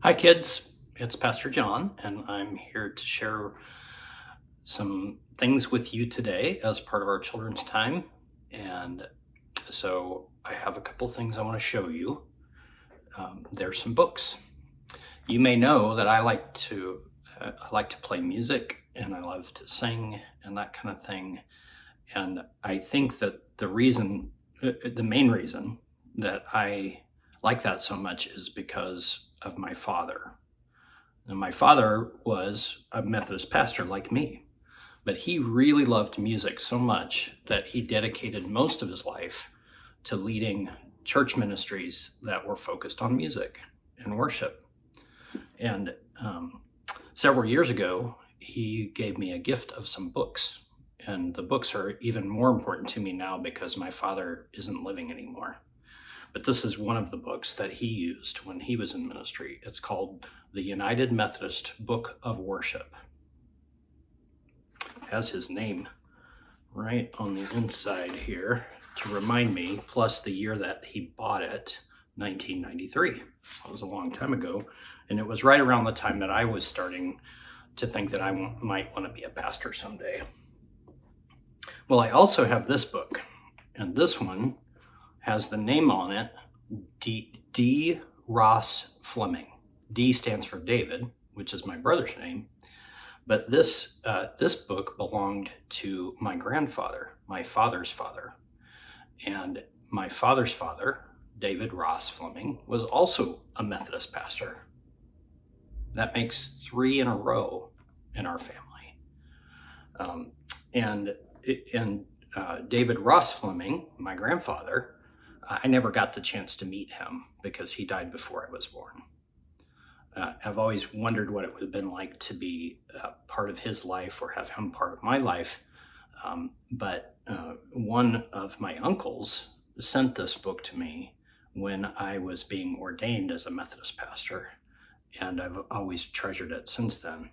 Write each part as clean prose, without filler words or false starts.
Hi, kids. It's Pastor John, and I'm here to share some things with you today as part of our children's time. And so I have a couple things I want to show you. There's some books. You may know that I like to play music, and I love to sing and that kind of thing. And I think that the main reason that I like that so much is because of my father. And my father was a Methodist pastor like me, but he really loved music so much that he dedicated most of his life to leading church ministries that were focused on music and worship. And several years ago, he gave me a gift of some books. And the books are even more important to me now because my father isn't living anymore. But this is one of the books that he used when he was in ministry. It's called The United Methodist Book of Worship. It has his name right on the inside here to remind me, plus the year that he bought it, 1993. That was a long time ago. And it was right around the time that I was starting to think that I might want to be a pastor someday. Well, I also have this book, and this one has the name on it, D. Ross Fleming. D stands for David, which is my brother's name. But this book belonged to my grandfather, my father's father. And my father's father, David Ross Fleming, was also a Methodist pastor. That makes 3 in a row in our family. David Ross Fleming, my grandfather, I never got the chance to meet him because he died before I was born. I've always wondered what it would have been like to be part of his life or have him part of my life. But one of my uncles sent this book to me when I was being ordained as a Methodist pastor, and I've always treasured it since then.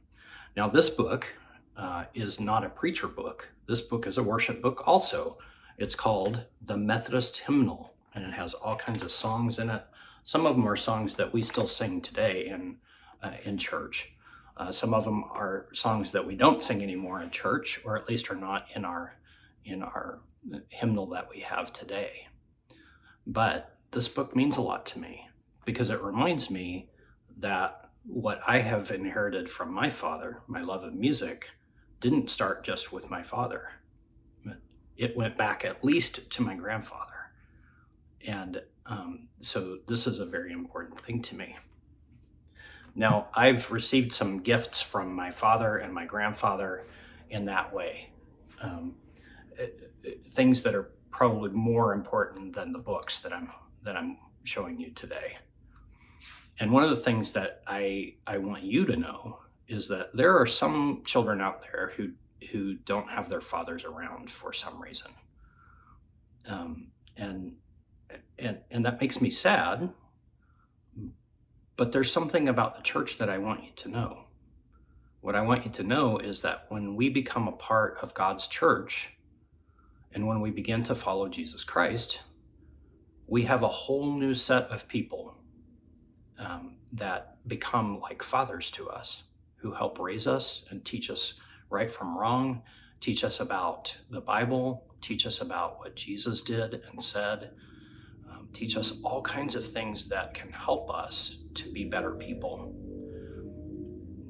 Now, this book is not a preacher book. This book is a worship book also. It's called The Methodist Hymnal, and it has all kinds of songs in it. Some of them are songs that we still sing today in church. Some of them are songs that we don't sing anymore in church, or at least are not in our hymnal that we have today. But this book means a lot to me because it reminds me that what I have inherited from my father, my love of music, didn't start just with my father. It went back at least to my grandfather. And so this is a very important thing to me. Now, I've received some gifts from my father and my grandfather in that way. Things that are probably more important than the books that I'm showing you today. And one of the things that I want you to know is that there are some children out there who don't have their fathers around for some reason. And that makes me sad, but there's something about the church that I want you to know. What I want you to know is that when we become a part of God's church, and when we begin to follow Jesus Christ, we have a whole new set of people that become like fathers to us, who help raise us and teach us right from wrong, teach us about the Bible, teach us about what Jesus did and said, teach us all kinds of things that can help us to be better people.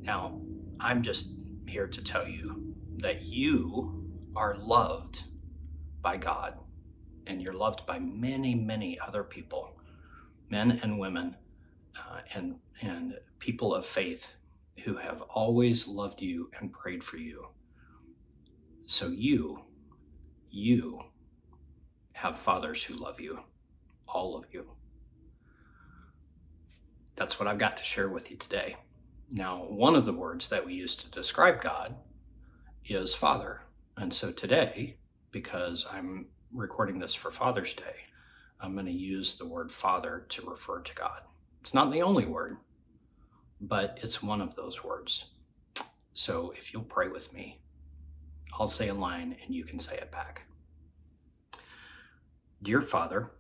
Now, I'm just here to tell you that you are loved by God, and you're loved by many, many other people, men and women, and people of faith who have always loved you and prayed for you. So you have fathers who love you, all of you. That's what I've got to share with you today. Now, one of the words that we use to describe God is Father. And so today, because I'm recording this for Father's Day, I'm going to use the word Father to refer to God. It's not the only word, but it's one of those words. So if you'll pray with me, I'll say a line and you can say it back. Dear Father,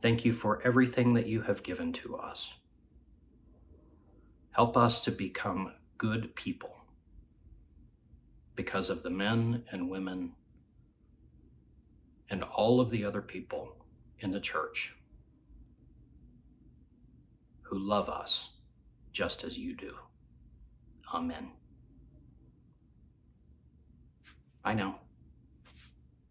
thank you for everything that you have given to us. Help us to become good people because of the men and women and all of the other people in the church who love us just as you do. Amen. I know.